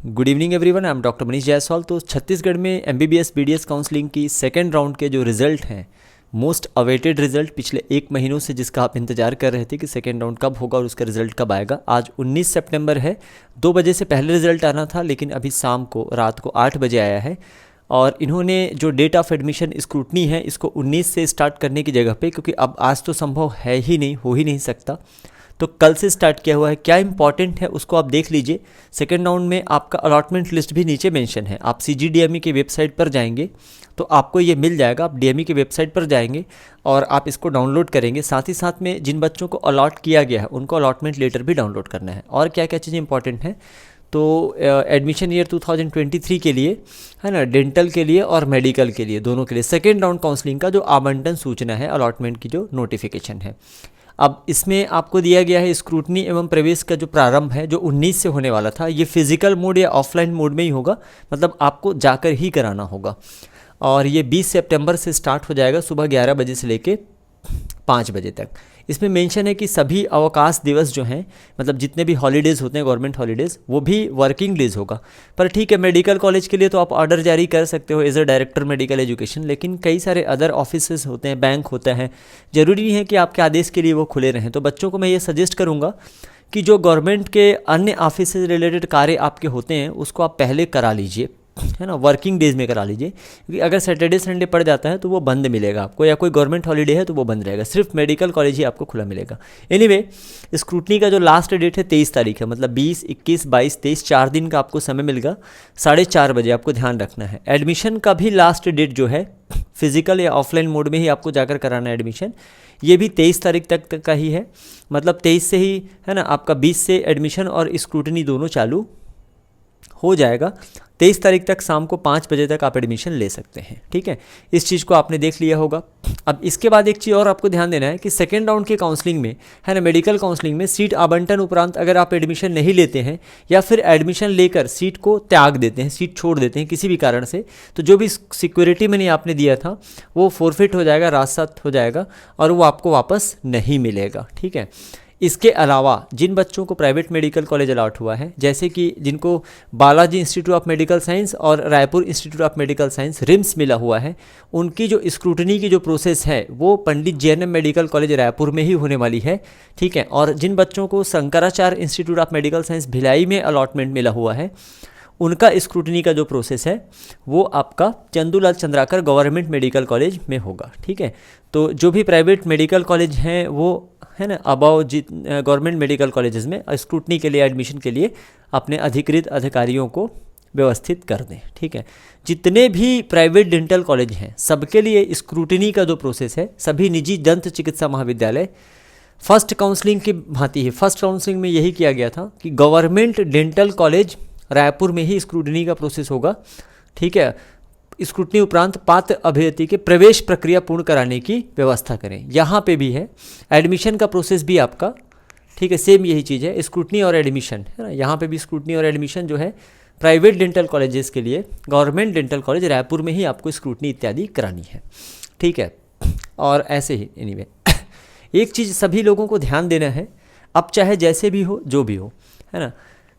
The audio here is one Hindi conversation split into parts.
Good evening everyone, I am doctor Manish Jaiswal. तो छत्तीसगढ़ में एमबीबीएस बीडीएस काउंसलिंग की सेकेंड राउंड के जो रिजल्ट हैं, मोस्ट अवेटेड रिजल्ट पिछले 1 महीनों से, जिसका आप इंतजार कर रहे थे कि सेकेंड राउंड कब होगा और उसका रिजल्ट कब आएगा। आज 19 सितंबर है। 2 बजे से पहले रिजल्ट आना था, लेकिन अभी शाम को रात को 8 बजे आया है। और इन्होंने जो डेट ऑफ एडमिशन स्क्रूटनी है इसको 19 से स्टार्ट करने की जगह पे, क्योंकि अब आज तो संभव है ही नहीं, हो ही नहीं सकता, तो कल से स्टार्ट किया हुआ है। क्या इंपॉर्टेंट है उसको आप देख लीजिए। सेकेंड राउंड में आपका अलॉटमेंट लिस्ट भी नीचे मेंशन है। आप CGDME की वेबसाइट पर जाएंगे तो आपको ये मिल जाएगा। आप DME की वेबसाइट पर जाएंगे और आप इसको डाउनलोड करेंगे। साथ ही साथ में जिन बच्चों को अलॉट किया गया है उनको अलॉटमेंट लेटर भी डाउनलोड करना है। और क्या क्या चीज़ें इंपॉर्टेंट हैं, तो एडमिशन ईयर 2023 के लिए है ना, डेंटल के लिए और मेडिकल के लिए, दोनों के लिए सेकेंड राउंड काउंसलिंग का जो आवंटन सूचना है, अलॉटमेंट की जो नोटिफिकेशन है, अब इसमें आपको दिया गया है स्क्रूटनी एवं प्रवेश का जो प्रारंभ है, जो 19 से होने वाला था, ये फिजिकल मोड या ऑफलाइन मोड में ही होगा, मतलब आपको जाकर ही कराना होगा। और ये 20 सितंबर से स्टार्ट हो जाएगा, सुबह 11 बजे से लेके 5 बजे तक। इसमें मेंशन है कि सभी अवकाश दिवस जो हैं, मतलब जितने भी हॉलीडेज़ होते हैं गवर्नमेंट हॉलीडेज़, वो भी वर्किंग डेज़ होगा। पर ठीक है, मेडिकल कॉलेज के लिए तो आप ऑर्डर जारी कर सकते हो as a director medical education, लेकिन कई सारे अदर ऑफिसेज होते हैं, बैंक होता है, ज़रूरी नहीं है कि आपके आदेश के लिए वो खुले रहें। तो बच्चों को मैं ये सजेस्ट करूँगा कि जो गवर्नमेंट के अन्य ऑफिस से रिलेटेड कार्य आपके होते हैं उसको आप पहले करा लीजिए, है ना, वर्किंग डेज में करा लीजिए। क्योंकि अगर सैटरडे संडे पड़ जाता है तो वो बंद मिलेगा आपको, या कोई गवर्नमेंट हॉलीडे है तो वो बंद रहेगा, सिर्फ मेडिकल कॉलेज ही आपको खुला मिलेगा। एनीवे, स्क्रूटनी का जो लास्ट डेट है 23 तारीख है, मतलब 20, 21, 22, 23 4 दिन का आपको समय मिलेगा। 4:30 बजे आपको ध्यान रखना है। एडमिशन का भी लास्ट डेट जो है, फिजिकल या ऑफलाइन मोड में ही आपको जाकर कराना है एडमिशन, ये भी 23 तारीख तक का ही है। मतलब 23 से ही, है ना, आपका 20 से एडमिशन और स्क्रूटनी दोनों चालू हो जाएगा। 23 तारीख तक शाम को 5 बजे तक आप एडमिशन ले सकते हैं। ठीक है, इस चीज़ को आपने देख लिया होगा। अब इसके बाद एक चीज़ और आपको ध्यान देना है कि सेकेंड राउंड के काउंसलिंग में, है ना, मेडिकल काउंसलिंग में सीट आवंटन उपरांत अगर आप एडमिशन नहीं लेते हैं या फिर एडमिशन लेकर सीट को त्याग देते हैं, सीट छोड़ देते हैं किसी भी कारण से, तो जो भी सिक्योरिटी मनी आपने दिया था वो फोरफिट हो जाएगा, राजसात हो जाएगा और वो आपको वापस नहीं मिलेगा। ठीक है, इसके अलावा जिन बच्चों को प्राइवेट मेडिकल कॉलेज अलॉट हुआ है, जैसे कि जिनको Balaji institute of medical science और Raipur institute of medical science RIMS मिला हुआ है, उनकी जो स्क्रूटनी की जो प्रोसेस है वो पंडित JNM मेडिकल कॉलेज रायपुर में ही होने वाली है। ठीक है, और जिन बच्चों को Shankaracharya institute of medical science Bhilai में अलॉटमेंट मिला हुआ है, उनका स्क्रूटनी का जो प्रोसेस है वो आपका Chandulal Chandrakar government medical college में होगा। ठीक है, तो जो भी प्राइवेट मेडिकल कॉलेज हैं वो, है ना, अबाव गवर्नमेंट मेडिकल कॉलेजेस में स्क्रूटनी के लिए, एडमिशन के लिए अपने अधिकृत अधिकारियों को व्यवस्थित कर दें। ठीक है, जितने भी प्राइवेट डेंटल कॉलेज हैं सबके लिए स्क्रूटनी का जो प्रोसेस है, सभी निजी दंत चिकित्सा महाविद्यालय फर्स्ट काउंसलिंग की भांति है। फर्स्ट काउंसलिंग में यही किया गया था कि गवर्नमेंट डेंटल कॉलेज रायपुर में ही स्क्रूटनी का प्रोसेस होगा। ठीक है, स्क्रूटनी उपरांत पात्र अभ्यर्थी के प्रवेश प्रक्रिया पूर्ण कराने की व्यवस्था करें। यहाँ पे भी है एडमिशन का प्रोसेस भी आपका, ठीक है, सेम यही चीज़ है, स्क्रूटनी और एडमिशन, है ना। यहाँ पे भी स्क्रूटनी और एडमिशन जो है प्राइवेट डेंटल कॉलेजेस के लिए गवर्नमेंट डेंटल कॉलेज रायपुर में ही आपको स्क्रूटनी इत्यादि करानी है। ठीक है, और ऐसे ही एनीवे एक चीज़ सभी लोगों को ध्यान देना है, अब चाहे जैसे भी हो, जो भी हो, है ना,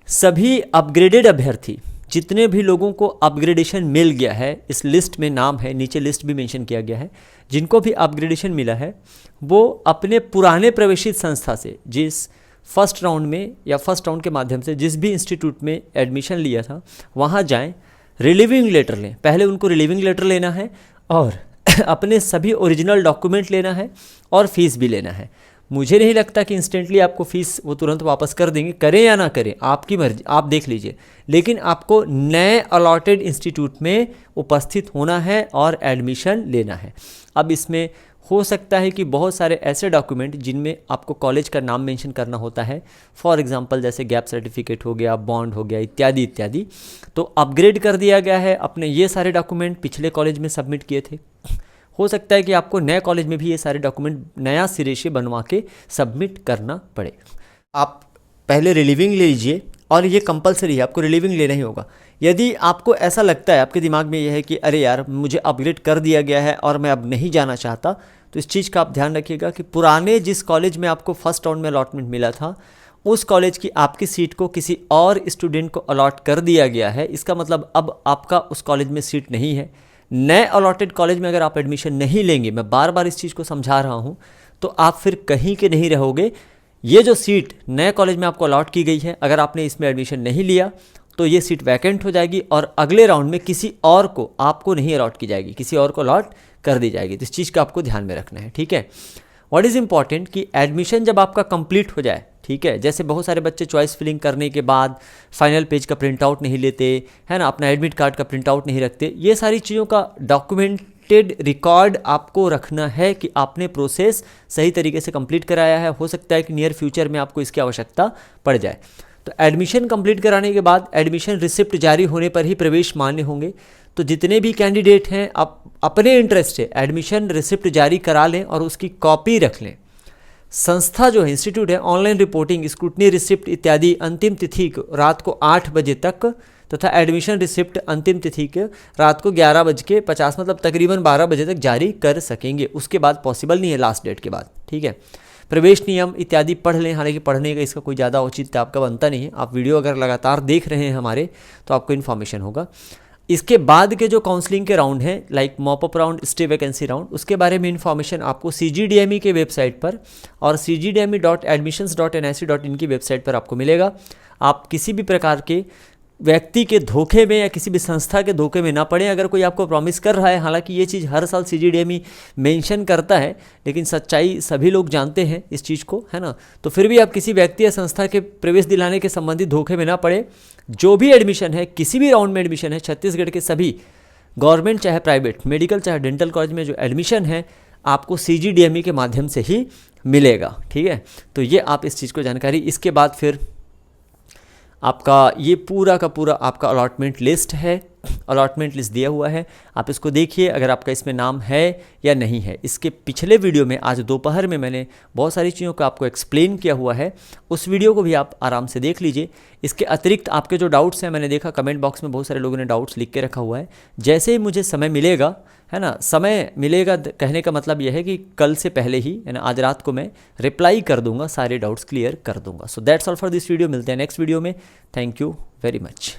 सभी अपग्रेडेड अभ्यर्थी, जितने भी लोगों को अपग्रेडेशन मिल गया है, इस लिस्ट में नाम है, नीचे लिस्ट भी मेंशन किया गया है, जिनको भी अपग्रेडेशन मिला है वो अपने पुराने प्रवेशित संस्था से, जिस फर्स्ट राउंड में या फर्स्ट राउंड के माध्यम से जिस भी इंस्टीट्यूट में एडमिशन लिया था वहाँ जाएं, रिलीविंग लेटर लें। पहले उनको रिलीविंग लेटर लेना है और अपने सभी ओरिजिनल डॉक्यूमेंट लेना है और फीस भी लेना है। मुझे नहीं लगता कि इंस्टेंटली आपको फ़ीस वो तुरंत वापस कर देंगे, करें या ना करें आपकी मर्जी, आप देख लीजिए, लेकिन आपको नए अलॉटेड इंस्टीट्यूट में उपस्थित होना है और एडमिशन लेना है। अब इसमें हो सकता है कि बहुत सारे ऐसे डॉक्यूमेंट जिनमें आपको कॉलेज का नाम मेंशन करना होता है, फॉर एग्जांपल जैसे गैप सर्टिफिकेट हो गया, बॉन्ड हो गया, इत्यादि इत्यादि, तो अपग्रेड कर दिया गया है। अपने ये सारे डॉक्यूमेंट पिछले कॉलेज में सबमिट किए थे, हो सकता है कि आपको नए कॉलेज में भी ये सारे डॉक्यूमेंट नया सिरे से बनवा के सबमिट करना पड़े। आप पहले रिलीविंग ले लीजिए और ये कंपलसरी है, आपको रिलीविंग लेना ही होगा। यदि आपको ऐसा लगता है, आपके दिमाग में ये है कि अरे यार मुझे अपग्रेड कर दिया गया है और मैं अब नहीं जाना चाहता, तो इस चीज़ का आप ध्यान रखिएगा कि पुराने जिस कॉलेज में आपको फर्स्ट राउंड में अलॉटमेंट मिला था उस कॉलेज की आपकी सीट को किसी और स्टूडेंट को अलॉट कर दिया गया है, इसका मतलब अब आपका उस कॉलेज में सीट नहीं है। नए अलॉटेड कॉलेज में अगर आप एडमिशन नहीं लेंगे, मैं बार बार इस चीज़ को समझा रहा हूँ, तो आप फिर कहीं के नहीं रहोगे। ये जो सीट नए कॉलेज में आपको अलॉट की गई है, अगर आपने इसमें एडमिशन नहीं लिया तो ये सीट वैकेंट हो जाएगी और अगले राउंड में किसी और को आपको नहीं अलॉट की जाएगी, किसी और को अलॉट कर दी जाएगी। तो इस चीज़ का आपको ध्यान में रखना है, ठीक है। व्हाट इज़ इंपॉर्टेंट कि एडमिशन जब आपका कंप्लीट हो जाए, ठीक है, जैसे बहुत सारे बच्चे चॉइस फिलिंग करने के बाद फाइनल पेज का प्रिंट आउट नहीं लेते, है ना, अपना एडमिट कार्ड का प्रिंट आउट नहीं रखते, ये सारी चीज़ों का डॉक्यूमेंटेड रिकॉर्ड आपको रखना है कि आपने प्रोसेस सही तरीके से कंप्लीट कराया है। हो सकता है कि नियर फ्यूचर में आपको इसकी आवश्यकता पड़ जाए। तो एडमिशन कंप्लीट कराने के बाद एडमिशन रिसिप्ट जारी होने पर ही प्रवेश मान्य होंगे। तो जितने भी कैंडिडेट हैं, आप अपने इंटरेस्ट से एडमिशन रिसिप्ट जारी करा लें और उसकी कॉपी रख लें। संस्था जो है, इंस्टीट्यूट है, ऑनलाइन रिपोर्टिंग, स्क्रूटनी रिसिप्ट इत्यादि अंतिम तिथि को रात को 8 बजे तक तथा एडमिशन रिसिप्ट अंतिम तिथि के रात को 11:50 मतलब तकरीबन 12 बजे तक जारी कर सकेंगे। उसके बाद पॉसिबल नहीं है, लास्ट डेट के बाद, ठीक है। प्रवेश नियम इत्यादि पढ़ लें, हालांकि पढ़ने का इसका कोई ज़्यादा औचित्य आपका बनता नहीं है। आप वीडियो अगर लगातार देख रहे हैं हमारे तो आपको इन्फॉर्मेशन होगा। इसके बाद के जो काउंसलिंग के राउंड हैं, like mop up round, stay vacancy round, उसके बारे में इन्फॉर्मेशन आपको CGDME के वेबसाइट पर और cgdme.admissions.nic.in की वेबसाइट पर आपको मिलेगा। आप किसी भी प्रकार के व्यक्ति के धोखे में या किसी भी संस्था के धोखे में ना पड़े। अगर कोई आपको प्रॉमिस कर रहा है, हालांकि ये चीज़ हर साल CGDME मेंशन करता है, लेकिन सच्चाई सभी लोग जानते हैं इस चीज़ को, है ना, तो फिर भी आप किसी व्यक्ति या संस्था के प्रवेश दिलाने के संबंधित धोखे में ना पड़े। जो भी एडमिशन है, किसी भी राउंड में एडमिशन है, छत्तीसगढ़ के सभी गवर्नमेंट चाहे प्राइवेट, मेडिकल चाहे डेंटल कॉलेज में जो एडमिशन है आपको CGDME के माध्यम से ही मिलेगा, ठीक है। तो ये आप इस चीज़ को जानकारी। इसके बाद फिर आपका ये पूरा का पूरा आपका अलॉटमेंट लिस्ट है, अलॉटमेंट लिस्ट दिया हुआ है, आप इसको देखिए अगर आपका इसमें नाम है या नहीं है। इसके पिछले वीडियो में आज दोपहर में मैंने बहुत सारी चीज़ों को आपको एक्सप्लेन किया हुआ है, उस वीडियो को भी आप आराम से देख लीजिए। इसके अतिरिक्त आपके जो डाउट्स हैं, मैंने देखा कमेंट बॉक्स में बहुत सारे लोगों ने डाउट्स लिख के रखा हुआ है। जैसे ही मुझे समय मिलेगा, है ना, समय मिलेगा कहने का मतलब यह है कि कल से पहले ही, है ना, आज रात को मैं रिप्लाई कर दूंगा, सारे डाउट्स क्लियर कर दूंगा। So that's all for this video. मिलते हैं नेक्स्ट वीडियो में। Thank you very much.